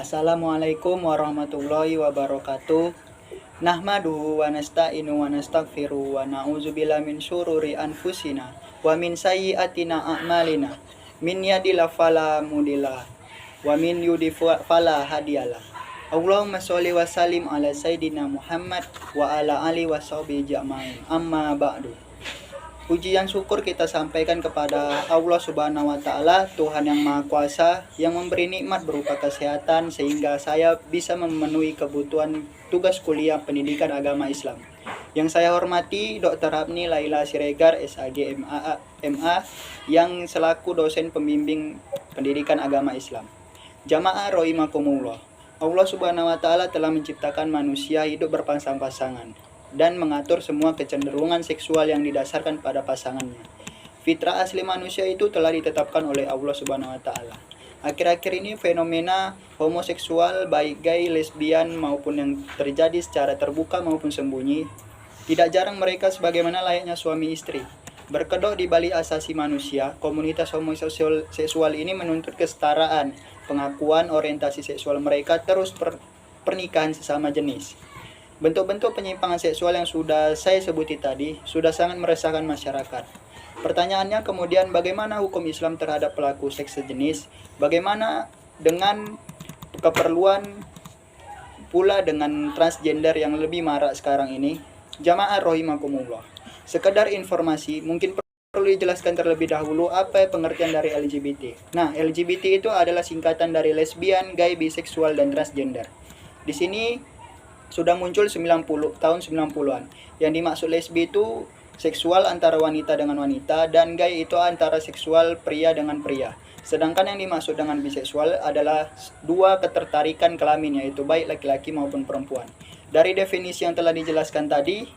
Assalamualaikum warahmatullahi wabarakatuh. Nahmaduhu wa nasta'inu wa nastaghfiru wa na'udzubillahi min syururi anfusina wa min sayyiatina a'malina. Min yadillahu fala mudilla wa min yudlil fala hadiyalah. Allahumma sholli wa sallim ala sayyidina Muhammad wa ala alihi washabihi ajmain. Amma ba'du. Pujian syukur kita sampaikan kepada Allah Subhanahu wa Ta'ala, Tuhan yang Maha Kuasa, yang memberi nikmat berupa kesehatan sehingga saya bisa memenuhi kebutuhan tugas kuliah pendidikan agama Islam. Yang saya hormati Dr. Hapni Laila Siregar, SAG MA, yang selaku dosen pembimbing pendidikan agama Islam. Jamaah rahimakumullah. Allah Subhanahu wa Ta'ala telah menciptakan manusia hidup berpasang-pasangan dan mengatur semua kecenderungan seksual yang didasarkan pada pasangannya. Fitrah asli manusia itu telah ditetapkan oleh Allah Subhanahu wa Ta'ala. Akhir-akhir ini fenomena homoseksual baik gay, lesbian maupun yang terjadi secara terbuka maupun sembunyi, tidak jarang mereka sebagaimana layaknya suami istri. Berkedok di balik asasi manusia, komunitas homoseksual ini menuntut kesetaraan, pengakuan orientasi seksual mereka terus pernikahan sesama jenis. Bentuk-bentuk penyimpangan seksual yang sudah saya sebuti tadi sudah sangat meresahkan masyarakat. Pertanyaannya kemudian, bagaimana hukum Islam terhadap pelaku seks sejenis? Bagaimana dengan keperluan pula dengan transgender yang lebih marak sekarang ini? Jamaah rahimakumullah. Sekedar informasi, mungkin perlu dijelaskan terlebih dahulu apa pengertian dari LGBT. Nah, LGBT itu adalah singkatan dari lesbian, gay, biseksual, dan transgender. Di sini sudah muncul tahun 90-an. Yang dimaksud lesbi itu seksual antara wanita dengan wanita, dan gay itu antara seksual pria dengan pria. Sedangkan yang dimaksud dengan biseksual adalah dua ketertarikan kelamin, yaitu baik laki-laki maupun perempuan. Dari definisi yang telah dijelaskan tadi,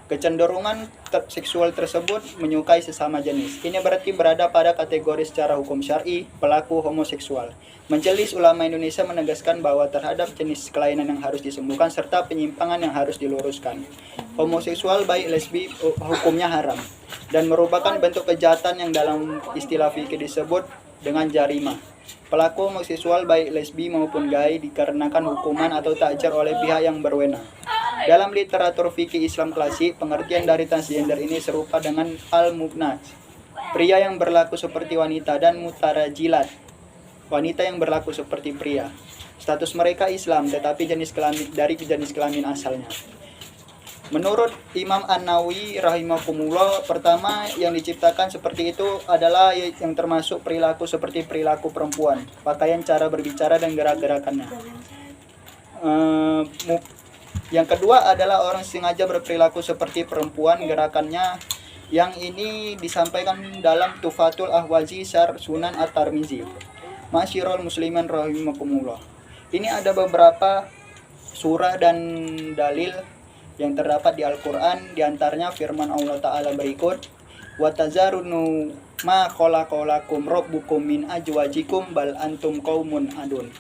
kecenderungan seksual tersebut menyukai sesama jenis. Ini berarti berada pada kategori secara hukum syar'i pelaku homoseksual. Majelis Ulama Indonesia menegaskan bahwa terhadap jenis kelainan yang harus disembuhkan serta penyimpangan yang harus diluruskan. Homoseksual baik lesbi hukumnya haram dan merupakan bentuk kejahatan yang dalam istilah fikih disebut dengan jarimah. Pelaku homoseksual baik lesbi maupun gay dikarenakan hukuman atau takzir oleh pihak yang berwenang. Dalam literatur fikih Islam klasik, pengertian dari transgender ini serupa dengan al-mubnaj, pria yang berlaku seperti wanita, dan mutarajilat, wanita yang berlaku seperti pria. Status mereka Islam, tetapi jenis kelamin asalnya. Menurut Imam An-Nawawi rahimahumullah, pertama yang diciptakan seperti itu adalah yang termasuk perilaku seperti perilaku perempuan, pakaian, cara berbicara, dan gerak-gerakannya. Yang kedua adalah orang sengaja berperilaku seperti perempuan, gerakannya, yang ini disampaikan dalam Tufatul Ahwazi Syarh Sunan At-Tirmizi. Masyirul muslimin rahimakumullah. Ini ada beberapa surah dan dalil yang terdapat di Al-Quran, diantaranya firman Allah Ta'ala berikut, wa tazarunu ma khalaqalakum rabbukum min ajwajikum bal antum qaumun adun.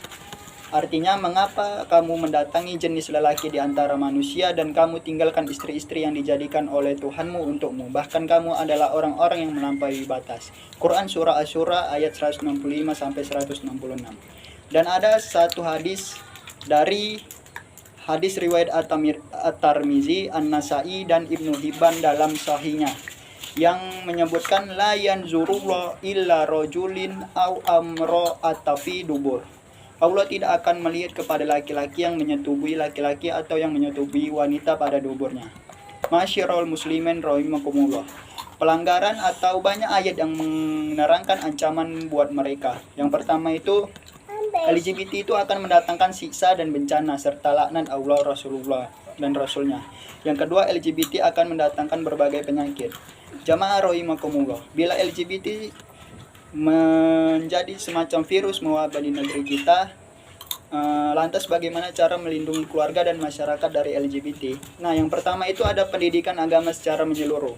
Artinya, mengapa kamu mendatangi jenis lelaki di antara manusia dan kamu tinggalkan istri-istri yang dijadikan oleh Tuhanmu untukmu, bahkan kamu adalah orang-orang yang melampaui batas. Quran Surah Asy-Syura ayat 165-166. Dan ada satu hadis dari hadis riwayat At-Tirmizi, An-Nasai, dan Ibnu Hibban dalam sahihnya, yang menyebutkan la yanzurullah illa rajulin au amra'ata fi dubur. Allah tidak akan melihat kepada laki-laki yang menyetubuhi laki-laki atau yang menyetubuhi wanita pada duburnya. Masyirul muslimin rahimakumullah. Pelanggaran atau banyak ayat yang menerangkan ancaman buat mereka. Yang pertama itu, LGBT itu akan mendatangkan siksa dan bencana serta laknat Allah, Rasulullah, dan Rasulnya. Yang kedua, LGBT akan mendatangkan berbagai penyakit. Jamaah rahimakumullah, bila LGBT menjadi semacam virus mewabah di negeri kita, lantas bagaimana cara melindungi keluarga dan masyarakat dari LGBT? Nah, yang pertama itu ada pendidikan agama secara menyeluruh.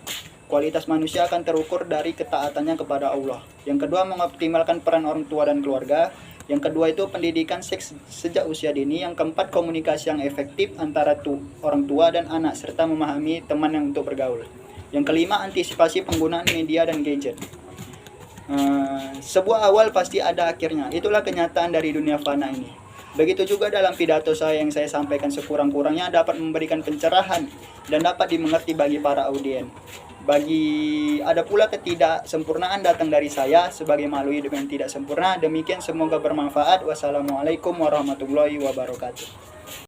Kualitas manusia akan terukur dari ketaatannya kepada Allah. Yang kedua, mengoptimalkan peran orang tua dan keluarga. Yang kedua itu pendidikan seks sejak usia dini. Yang keempat, komunikasi yang efektif antara orang tua dan anak serta memahami teman yang untuk bergaul. Yang kelima, antisipasi penggunaan media dan gadget. Sebuah awal pasti ada akhirnya. Itulah kenyataan dari dunia fana ini. Begitu juga dalam pidato saya yang saya sampaikan sekurang-kurangnya dapat memberikan pencerahan dan dapat dimengerti bagi para audien. Ada pula ketidaksempurnaan datang dari saya sebagai makhluk hidup yang tidak sempurna. Demikian, semoga bermanfaat. Wassalamualaikum warahmatullahi wabarakatuh.